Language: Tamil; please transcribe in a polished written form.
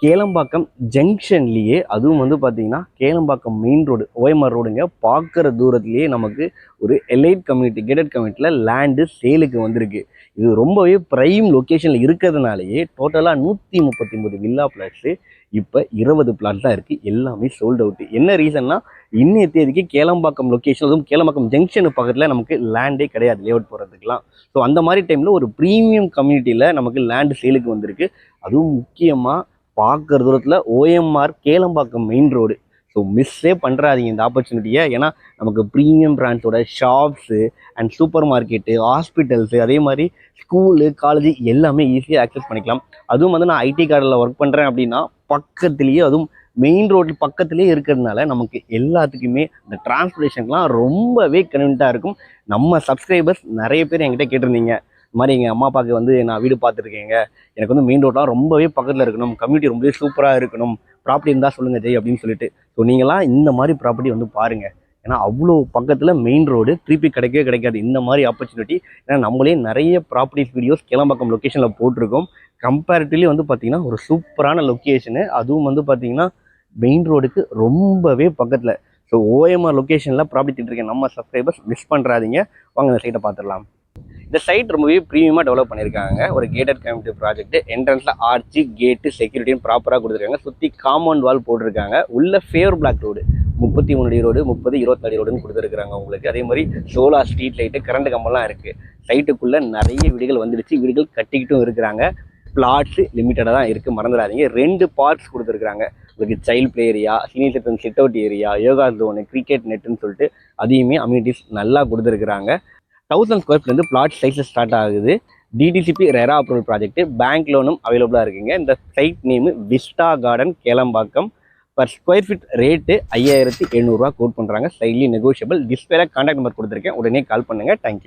கேளம்பாக்கம் ஜங்ஷன்லேயே அதுவும் வந்து பார்த்தீங்கன்னா கேளம்பாக்கம் மெயின் ரோடு ஓஎம்ஆர் ரோடுங்க பார்க்குற தூரத்துலேயே நமக்கு ஒரு எலைட் கம்யூனிட்டி கேட்டட் கம்யூனிட்டியில் லேண்டு சேலுக்கு வந்திருக்கு. இது ரொம்பவே ப்ரைம் லொக்கேஷனில் இருக்கிறதுனாலேயே டோட்டலாக 139 வில்லா பிளாட்ஸு இப்போ 20 பிளாட் தான் இருக்குது. எல்லாமே சோல்ட் அவுட்டு. என்ன ரீசன்னா இன்னைய தேதிக்கு கேளம்பாக்கம் லொக்கேஷன் அதுவும் கேளம்பாக்கம் ஜங்ஷனு பக்கத்தில் நமக்கு லேண்டே கிடையாது லேஅவுட் போகிறதுக்கெலாம். ஸோ அந்த மாதிரி டைமில் ஒரு ப்ரீமியம் கம்யூனிட்டியில் நமக்கு லேண்டு சேலுக்கு வந்திருக்கு. அதுவும் முக்கியமாக பார்க்குற தூரத்தில் OMR Kelambakkam main road. So மிஸ்ஸே பண்ணுறாதீங்க இந்த ஆப்பர்ச்சுனிட்டியை. ஏன்னா நமக்கு ப்ரீமியம் பிராண்ட்ஸோட shops and supermarket, hospitals, அதே மாதிரி ஸ்கூலு, காலேஜ் எல்லாமே ஈஸியாக ஆக்சஸ் பண்ணிக்கலாம். அதுவும் வந்து நான் ஐடி கார்டில் ஒர்க் பண்ணுறேன் அப்படின்னா பக்கத்துலேயே, அதுவும் மெயின் ரோடு பக்கத்துலேயே இருக்கிறதுனால நமக்கு எல்லாத்துக்குமே இந்த டிரான்ஸ்போர்ட்டேஷன்லாம் ரொம்பவே கன்வீனியண்ட்டாக இருக்கும். நம்ம சப்ஸ்கிரைபர்ஸ் நிறைய பேர் என்கிட்ட கேட்டிருந்தீங்க, இந்த மாதிரி எங்கள் அம்மா அப்பாவுக்கு வந்து நான் வீடு பார்த்துருக்கேங்க, எனக்கு வந்து மெயின் ரோட்லாம் ரொம்பவே பக்கத்தில் இருக்கணும், கம்யூனிட்டி ரொம்பவே சூப்பராக இருக்கணும், ப்ராப்பர்ட்டி இருந்தால் சொல்லுங்கள் ஜெய் அப்படின்னு சொல்லிட்டு. ஸோ நீங்களாம் இந்த மாதிரி ப்ராப்பர்ட்டி வந்து பாருங்கள். ஏன்னா அவ்வளோ பக்கத்தில் மெயின் ரோடு திருப்பி கிடைக்கவே கிடைக்காது இந்த மாதிரி ஆப்பர்ச்சுனிட்டி. ஏன்னா நம்மளே நிறைய ப்ராப்பர்ட்டிஸ் வீடியோஸ் கேளம்பாக்கம் லொக்கேஷனில் போட்டிருக்கோம். கம்பேரிட்டிவ்லி வந்து பார்த்திங்கன்னா ஒரு சூப்பரான லொக்கேஷனு. அதுவும் வந்து பார்த்திங்கன்னா மெயின் ரோடுக்கு ரொம்பவே பக்கத்தில். ஸோ ஓஎம்ஆர் லொக்கேஷனில் ப்ராப்பர்ட்டி திட்டிருக்கேன். நம்ம சப்ஸ்கிரைபர்ஸ் மிஸ் பண்ணுறாதீங்க. வாங்க இந்த சைட்டை பார்த்துடலாம். இந்த சைட் ரொம்பவே ப்ரீமியமாக டெவலப் பண்ணியிருக்காங்க. ஒரு கேட்டட் கம்யூனிட்டி ப்ராஜெக்ட். என்ட்ரன்ஸில் ஆர்ச்சி, கேட்டு, செக்யூரிட்டின்னு ப்ராப்பராக கொடுத்துருக்காங்க. சுற்றி காம்பவுண்ட் வால் போட்டிருக்காங்க. உள்ள ஃபேவர் பிளாக் ரோடு 33 அடி ரோடு, 30, 20 அடி ரோடுன்னு கொடுத்துருக்காங்க உங்களுக்கு. அதே மாதிரி சோலார் ஸ்ட்ரீட் லைட்டு, கரண்ட் கம்பெல்லாம் இருக்குது. சைட்டுக்குள்ளே நிறைய வீடுகள் வந்துடுச்சு. வீடுகள் கட்டிக்கிட்டும் இருக்கிறாங்க. பிளாட்ஸு லிமிட்டடாக தான் இருக்குது, மறந்துடாதீங்க. 2 பார்ட்ஸ் கொடுத்துருக்காங்க உங்களுக்கு. Child play area, senior citizen sit out area, yoga zone, cricket நெட்டுன்னு சொல்லிட்டு அதையுமே அம்யூனிட்டிஸ் நல்லா கொடுத்துருக்குறாங்க. 1000 square feet flat sizes start ஆகுது. DTCP RERA approval project. Bank லோனும் அவைலபிளாக இருக்குங்க. இந்த site name Vista Garden Kelambakkam. Per square feet rate 5700 quote பண்ணுறாங்க. Slightly negotiable. டிஸ்பிளேல கான்டாக்ட் நம்பர் கொடுத்துருக்கேன், உடனே கால் பண்ணுங்கள். தேங்க்யூ.